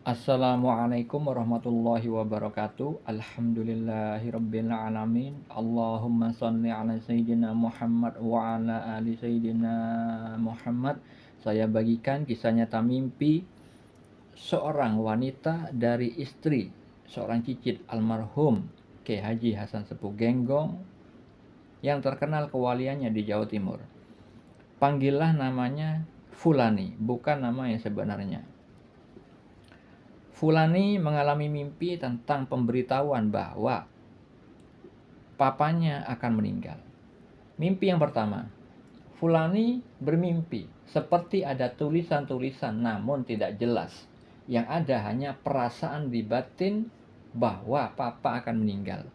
Assalamualaikum warahmatullahi wabarakatuh. Alhamdulillahirabbil alamin. Allahumma shalli ala sayyidina Muhammad wa ala ali sayyidina Muhammad. Saya bagikan kisah nyata mimpi seorang wanita dari istri seorang cicit almarhum Kiai Haji Hasan Sepuh Genggong yang terkenal kewaliannya di Jawa Timur. Panggillah namanya Fulani, bukan nama yang sebenarnya. Fulani mengalami mimpi tentang pemberitahuan bahwa papanya akan meninggal. Mimpi yang pertama, Fulani bermimpi seperti ada tulisan-tulisan namun tidak jelas. Yang ada hanya perasaan di batin bahwa papa akan meninggal.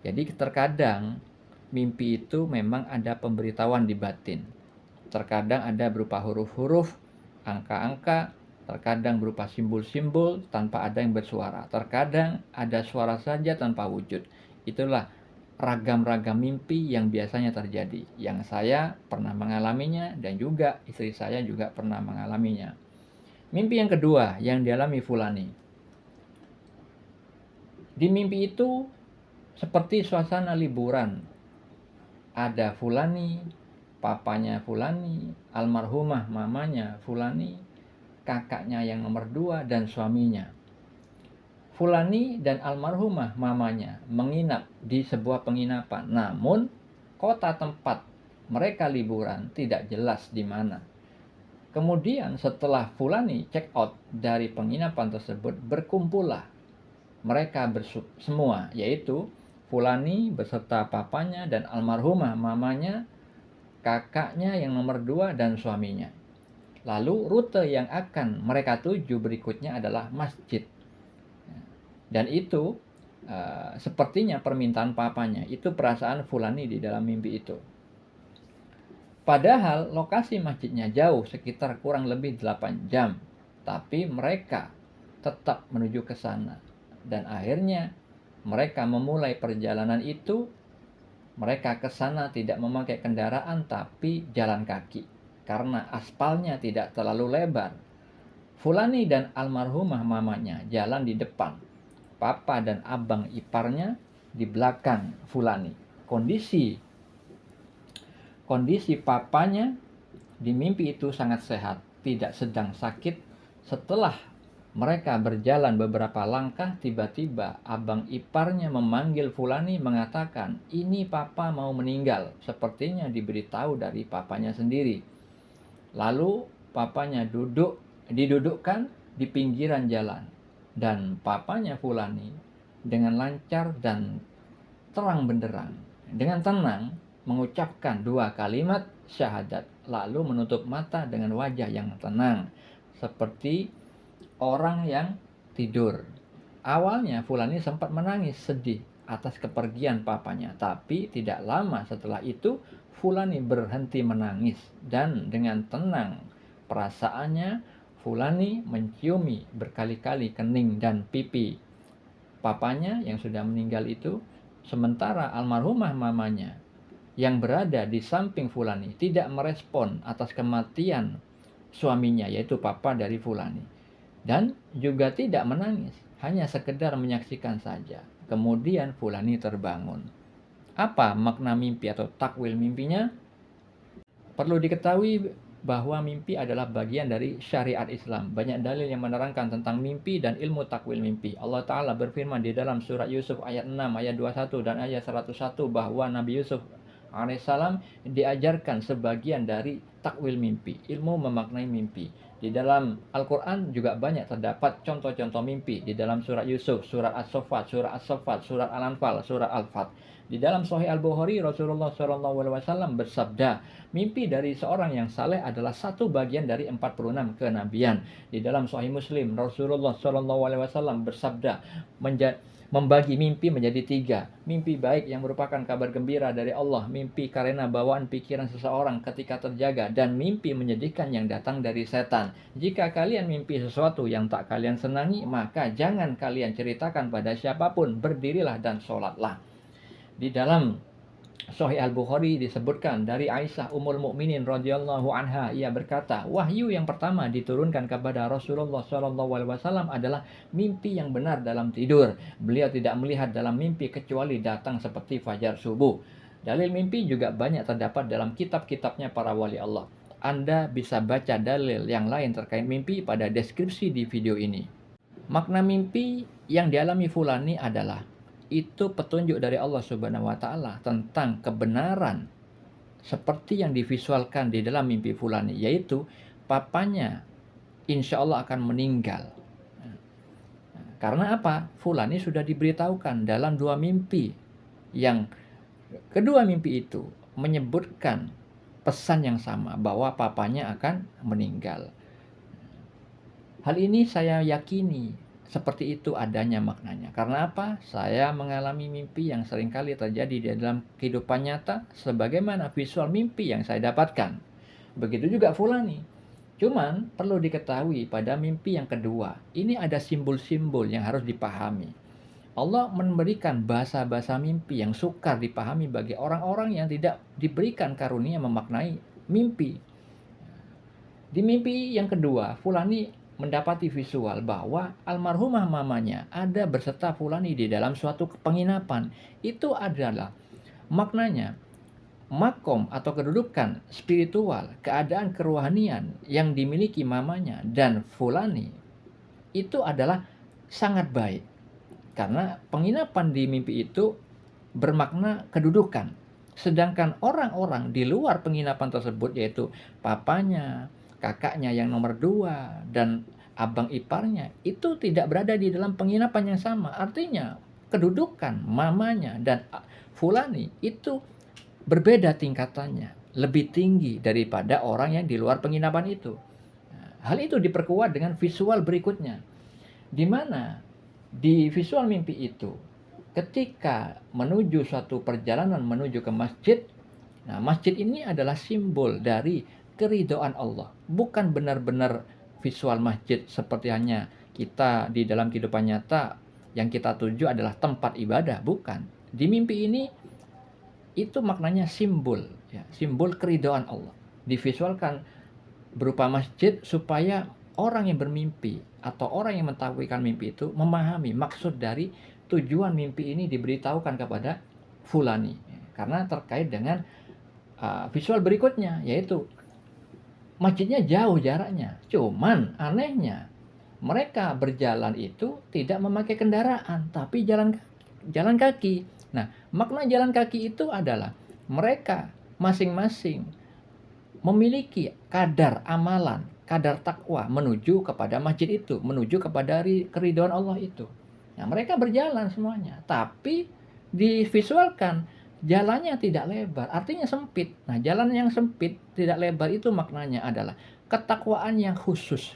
Jadi terkadang mimpi itu memang ada pemberitahuan di batin. Terkadang ada berupa huruf-huruf, angka-angka, terkadang berupa simbol-simbol tanpa ada yang bersuara. Terkadang ada suara saja tanpa wujud. Itulah ragam-ragam mimpi yang biasanya terjadi. Yang saya pernah mengalaminya dan juga istri saya juga pernah mengalaminya. Mimpi yang kedua yang dialami Fulani. Di mimpi itu seperti suasana liburan. Ada Fulani, papanya Fulani, almarhumah mamanya Fulani, kakaknya yang nomor 2 dan suaminya. Fulani dan almarhumah mamanya menginap di sebuah penginapan. Namun kota tempat mereka liburan tidak jelas di mana. Kemudian setelah Fulani check out dari penginapan tersebut, berkumpullah mereka semua, yaitu Fulani beserta papanya dan almarhumah mamanya, kakaknya yang nomor 2 dan suaminya. Lalu rute yang akan mereka tuju berikutnya adalah masjid. Dan itu sepertinya permintaan papanya. Itu perasaan Fulani di dalam mimpi itu. Padahal lokasi masjidnya jauh, sekitar kurang lebih 8 jam. Tapi mereka tetap menuju ke sana. Dan akhirnya mereka memulai perjalanan itu. Mereka ke sana tidak memakai kendaraan tapi jalan kaki. Karena aspalnya tidak terlalu lebar. Fulani dan almarhumah mamanya jalan di depan. Papa dan abang iparnya di belakang Fulani. Kondisi papanya di mimpi itu sangat sehat, tidak sedang sakit. Setelah mereka berjalan beberapa langkah, tiba-tiba abang iparnya memanggil Fulani mengatakan, "Ini papa mau meninggal." Sepertinya diberitahu dari papanya sendiri. Lalu papanya didudukkan di pinggiran jalan. Dan papanya Fulani dengan lancar dan terang benderang, dengan tenang mengucapkan 2 kalimat syahadat. Lalu menutup mata dengan wajah yang tenang, seperti orang yang tidur. Awalnya Fulani sempat menangis sedih atas kepergian papanya. Tapi tidak lama setelah itu Fulani berhenti menangis. Dan dengan tenang perasaannya Fulani menciumi berkali-kali kening dan pipi papanya yang sudah meninggal itu. Sementara almarhumah mamanya yang berada di samping Fulani tidak merespon atas kematian suaminya, yaitu papa dari Fulani. Dan juga tidak menangis, hanya sekedar menyaksikan saja. Kemudian Fulani terbangun. Apa makna mimpi atau takwil mimpinya? Perlu diketahui bahwa mimpi adalah bagian dari syariat Islam. Banyak dalil yang menerangkan tentang mimpi dan ilmu takwil mimpi. Allah Ta'ala berfirman di dalam surat Yusuf ayat 6, ayat 21 dan ayat 101 bahwa Nabi Yusuf alaihissalam diajarkan sebagian dari takwil mimpi, ilmu memaknai mimpi. Di dalam Al-Quran juga banyak terdapat contoh-contoh mimpi. Di dalam surat Yusuf, surat As-Saffat, surat Al-Anfal, surat Al-Fat. Di dalam Sahih Al-Bukhari, Rasulullah SAW bersabda, mimpi dari seorang yang saleh adalah satu bagian dari 46 kenabian. Di dalam Sahih Muslim, Rasulullah SAW bersabda, membagi mimpi menjadi 3. Mimpi baik yang merupakan kabar gembira dari Allah, mimpi karena bawaan pikiran seseorang ketika terjaga, dan mimpi menyedihkan yang datang dari setan. Jika kalian mimpi sesuatu yang tak kalian senangi, maka jangan kalian ceritakan pada siapapun, berdirilah dan sholatlah. Di dalam Sahih Al-Bukhari disebutkan dari Aisyah Ummul Mukminin radhiyallahu anha, ia berkata, wahyu yang pertama diturunkan kepada Rasulullah SAW adalah mimpi yang benar dalam tidur. Beliau tidak melihat dalam mimpi kecuali datang seperti fajar subuh. Dalil mimpi juga banyak terdapat dalam kitab-kitabnya para wali Allah. Anda bisa baca dalil yang lain terkait mimpi pada deskripsi di video ini. Makna mimpi yang dialami Fulani adalah itu petunjuk dari Allah Subhanahu wa taala tentang kebenaran seperti yang divisualkan di dalam mimpi Fulani, yaitu papanya insya Allah akan meninggal. Karena apa? Fulani sudah diberitahukan dalam dua mimpi, yang kedua mimpi itu menyebutkan pesan yang sama bahwa papanya akan meninggal. Hal ini saya yakini seperti itu adanya maknanya. Karena apa? Saya mengalami mimpi yang seringkali terjadi di dalam kehidupan nyata sebagaimana visual mimpi yang saya dapatkan. Begitu juga Fulani. Cuman perlu diketahui pada mimpi yang kedua, ini ada simbol-simbol yang harus dipahami. Allah memberikan bahasa-bahasa mimpi yang sukar dipahami bagi orang-orang yang tidak diberikan karunia memaknai mimpi. Di mimpi yang kedua, Fulani mendapati visual bahwa almarhumah mamanya ada berserta Fulani di dalam suatu penginapan. Itu adalah maknanya makom atau kedudukan spiritual, keadaan kerohanian yang dimiliki mamanya dan Fulani itu adalah sangat baik. Karena penginapan di mimpi itu bermakna kedudukan. Sedangkan orang-orang di luar penginapan tersebut, yaitu papanya, kakaknya yang nomor 2, dan abang iparnya, itu tidak berada di dalam penginapan yang sama. Artinya kedudukan mamanya dan Fulani itu berbeda tingkatannya, lebih tinggi daripada orang yang di luar penginapan itu. Hal itu diperkuat dengan visual berikutnya, di mana di visual mimpi itu ketika menuju suatu perjalanan menuju ke masjid, nah masjid ini adalah simbol dari keridhaan Allah. Bukan benar-benar visual masjid seperti hanya kita di dalam kehidupan nyata yang kita tuju adalah tempat ibadah, bukan. Di mimpi ini itu maknanya simbol, ya, simbol keridhaan Allah. Divisualkan berupa masjid supaya orang yang bermimpi atau orang yang mentakwilkan mimpi itu memahami maksud dari tujuan mimpi ini diberitahukan kepada Fulani. Karena terkait dengan visual berikutnya, yaitu masjidnya jauh jaraknya. Cuman anehnya mereka berjalan itu tidak memakai kendaraan, tapi jalan kaki. Nah, makna jalan kaki itu adalah mereka masing-masing memiliki kadar amalan, kadar takwa menuju kepada masjid itu, menuju kepada keridhaan Allah itu. Nah, mereka berjalan semuanya, tapi divisualkan jalannya tidak lebar, artinya sempit. Nah, jalan yang sempit, tidak lebar itu maknanya adalah ketakwaan yang khusus,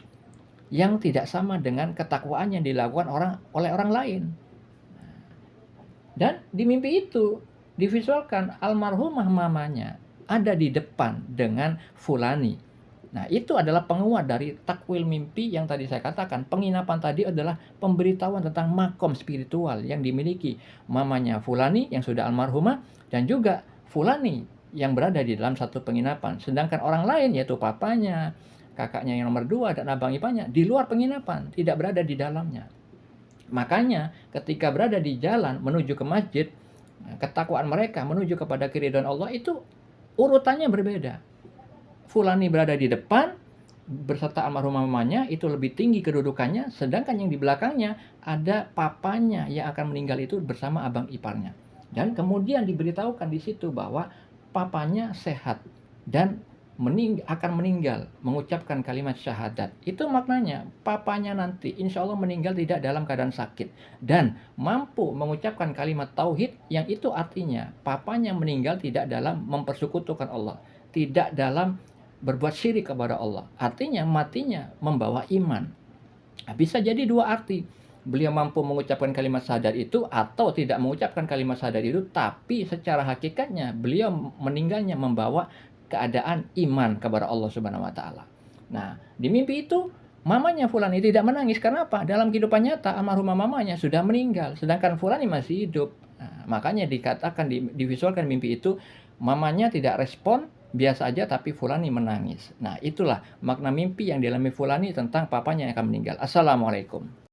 yang tidak sama dengan ketakwaan yang dilakukan oleh orang lain. Dan di mimpi itu divisualkan almarhumah mamanya ada di depan dengan Fulani. Nah, itu adalah penguat dari takwil mimpi yang tadi saya katakan. Penginapan tadi adalah pemberitahuan tentang makom spiritual yang dimiliki mamanya Fulani yang sudah almarhumah dan juga Fulani yang berada di dalam satu penginapan. Sedangkan orang lain yaitu papanya, kakaknya yang nomor 2 dan abang iparnya di luar penginapan, tidak berada di dalamnya. Makanya ketika berada di jalan menuju ke masjid, ketakwaan mereka menuju kepada keridhaan Allah itu urutannya berbeda. Fulani berada di depan berserta almarhumah mamanya, itu lebih tinggi kedudukannya, sedangkan yang di belakangnya ada papanya yang akan meninggal itu bersama abang iparnya. Dan kemudian diberitahukan di situ bahwa papanya sehat dan akan meninggal mengucapkan kalimat syahadat. Itu maknanya papanya nanti insya Allah meninggal tidak dalam keadaan sakit dan mampu mengucapkan kalimat tauhid, yang itu artinya papanya meninggal tidak dalam mempersekutukan Allah, tidak dalam berbuat syirik kepada Allah. Artinya matinya membawa iman. Bisa jadi dua arti. Beliau mampu mengucapkan kalimat syahadat itu atau tidak mengucapkan kalimat syahadat itu, tapi secara hakikatnya beliau meninggalnya membawa keadaan iman kepada Allah Subhanahu wa taala. Nah, di mimpi itu mamanya Fulani tidak menangis. Karena apa? Dalam kehidupan nyata almarhumah mamanya sudah meninggal, sedangkan Fulani masih hidup. Nah, Makanya dikatakan, divisualkan mimpi itu, mamanya tidak respon, biasa aja tapi Fulani menangis. Nah, itulah makna mimpi yang dialami Fulani tentang papanya yang akan meninggal. Assalamualaikum.